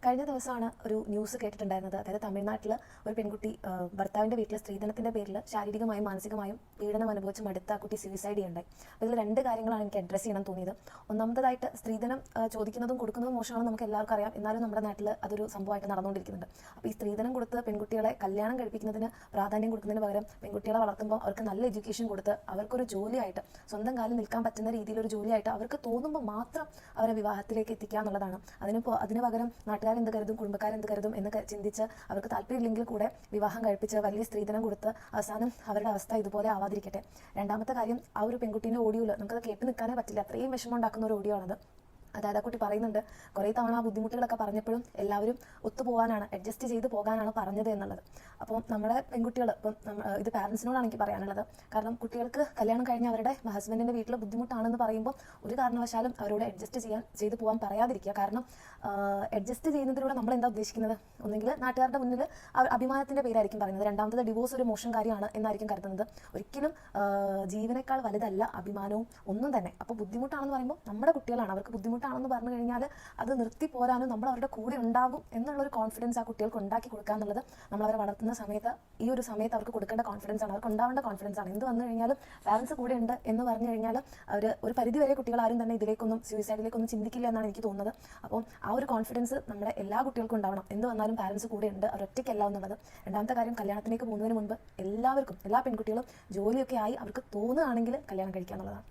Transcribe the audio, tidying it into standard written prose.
കഴിഞ്ഞ ദിവസമാണ് ഒരു ന്യൂസ് കേട്ടിട്ടുണ്ടായിരുന്നത്. അതായത് തമിഴ്നാട്ടിൽ ഒരു പെൺകുട്ടി ഭർത്താവിൻ്റെ വീട്ടിൽ സ്ത്രീധനത്തിൻ്റെ പേരിൽ ശാരീരികമായും മാനസികമായും പീഡനം അനുഭവിച്ച് മടുത്ത കുട്ടി സൂയിസൈഡ് ചെയ്യുണ്ടായി. അപ്പോൾ ഇതിൽ രണ്ട് കാര്യങ്ങളാണ് എനിക്ക് അഡ്രസ്സ് ചെയ്യണം തോന്നിയത്. ഒന്നാമതായിട്ട് സ്ത്രീധനം ചോദിക്കുന്നതും കൊടുക്കുന്നതും മോശമാണെന്ന് നമുക്ക് എല്ലാവർക്കും അറിയാം. എന്നാലും നമ്മുടെ നാട്ടിൽ അതൊരു സംഭവമായിട്ട് നടന്നുകൊണ്ടിരിക്കുന്നുണ്ട്. അപ്പോൾ ഈ സ്ത്രീധനം കൊടുത്ത് പെൺകുട്ടികളെ കല്യാണം കഴിപ്പിക്കുന്നതിന് പ്രാധാന്യം കൊടുക്കുന്നതിന് പകരം പെൺകുട്ടികളെ വളർത്തുമ്പോൾ അവർക്ക് നല്ല എഡ്യൂക്കേഷൻ കൊടുത്ത് അവർക്കൊരു ജോലിയായിട്ട് സ്വന്തം കാലിൽ നിൽക്കാൻ പറ്റുന്ന രീതിയിലൊരു ജോലിയായിട്ട് അവർക്ക് തോന്നുമ്പോൾ മാത്രം അവരെ വിവാഹത്തിലേക്ക് എത്തിക്കുക എന്നുള്ളതാണ്. അതിന് പകരം നാട്ടുകാരെന്ത് കരുതും, കുടുംബക്കാരെന്ത് കരുതും എന്ന് ചിന്തിച്ച് അവർക്ക് താല്പര്യമില്ലെങ്കിൽ കൂടെ വിവാഹം കഴിപ്പിച്ച് വലിയ സ്ത്രീധനം കൊടുത്ത് അവസാനം അവരുടെ അവസ്ഥ ഇതുപോലെ ആവാതിരിക്കട്ടെ. രണ്ടാമത്തെ കാര്യം, ആ ഒരു പെൺകുട്ടീൻ്റെ ഓഡിയോയിൽ നമുക്കത് കേട്ട് നിൽക്കാനേ പറ്റില്ല. അത്രയും വിഷമം ഉണ്ടാക്കുന്ന ഒരു ഓഡിയോ ആണത്. അതായത് ആ കുട്ടി പറയുന്നുണ്ട്, കുറേ തവണ ആ ബുദ്ധിമുട്ടുകളൊക്കെ പറഞ്ഞപ്പോഴും എല്ലാവരും ഒത്തുപോകാനാണ്, അഡ്ജസ്റ്റ് ചെയ്ത് പോകാനാണ് പറഞ്ഞത് എന്നുള്ളത്. അപ്പോൾ നമ്മുടെ പെൺകുട്ടികൾ, ഇപ്പം ഇത് പാരൻസിനോടാണ് എനിക്ക് പറയാനുള്ളത്. കാരണം കുട്ടികൾക്ക് കല്യാണം കഴിഞ്ഞ് അവരുടെ ഹസ്ബൻഡിൻ്റെ വീട്ടിൽ ബുദ്ധിമുട്ടാണെന്ന് പറയുമ്പോൾ ഒരു കാരണവശാലും അവരോട് അഡ്ജസ്റ്റ് ചെയ്ത് പോകാൻ പറയാതിരിക്കുക. കാരണം അഡ്ജസ്റ്റ് ചെയ്യുന്നതിലൂടെ നമ്മൾ എന്താ ഉദ്ദേശിക്കുന്നത്? ഒന്നെങ്കിൽ നാട്ടുകാരുടെ മുന്നിൽ അഭിമാനത്തിൻ്റെ പേരായിരിക്കും പറയുന്നത്, രണ്ടാമത്തത് ഡിവോഴ്സ് ഒരു മോശം കാര്യമാണ് എന്നായിരിക്കും കരുതുന്നത്. ഒരിക്കലും ജീവനേക്കാൾ വലുതല്ല അഭിമാനവും ഒന്നും തന്നെ. അപ്പോൾ ബുദ്ധിമുട്ടാണെന്ന് പറയുമ്പോൾ നമ്മുടെ കുട്ടികളാണ്, അവർക്ക് ബുദ്ധിമുട്ടാണെന്ന് പറഞ്ഞു കഴിഞ്ഞാൽ അത് നിർത്തി പോരാനും നമ്മൾ അവരുടെ കൂടെ ഉണ്ടാകും എന്നുള്ളൊരു കോൺഫിഡൻസ് ആ കുട്ടികൾക്ക് ഉണ്ടാക്കി കൊടുക്കുക എന്നുള്ളത് നമ്മൾ അവരെ വളർത്തുന്ന സമയത്ത്, ഈ ഒരു സമയത്ത് അവർക്ക് കൊടുക്കേണ്ട കോൺഫിഡൻസ് ആണ്, അവർക്ക് ഉണ്ടാവേണ്ട കോൺഫിഡൻസ് ആണ്. എന്ത് വന്നു കഴിഞ്ഞാലും പാരൻസ് കൂടെ ഉണ്ട് എന്ന് പറഞ്ഞു കഴിഞ്ഞാൽ അവർ ഒരു പരിധിവരെ കുട്ടികൾ ആരും തന്നെ ഇതിലേക്കൊന്നും സൂയിസൈഡിലേക്കൊന്നും ചിന്തിക്കില്ല എന്നാണ് എനിക്ക് തോന്നുന്നത്. അപ്പോൾ ആ ഒരു കോൺഫിഡൻസ് നമ്മുടെ എല്ലാ കുട്ടികൾക്കും ഉണ്ടാവണം. എന്ത് വന്നാലും പാരൻസ് കൂടെ ഉണ്ട്, അവർ ഒറ്റയ്ക്കല്ല എന്നുള്ളത്. രണ്ടാമത്തെ കാര്യം, കല്യാണത്തിലേക്ക് പോകുന്നതിന് മുൻപ് എല്ലാവർക്കും, എല്ലാ പെൺകുട്ടികളും ജോലിയൊക്കെ ആയി അവർക്ക് തോന്നുകയാണെങ്കിൽ കല്യാണം കഴിക്കുക എന്നുള്ളതാണ്.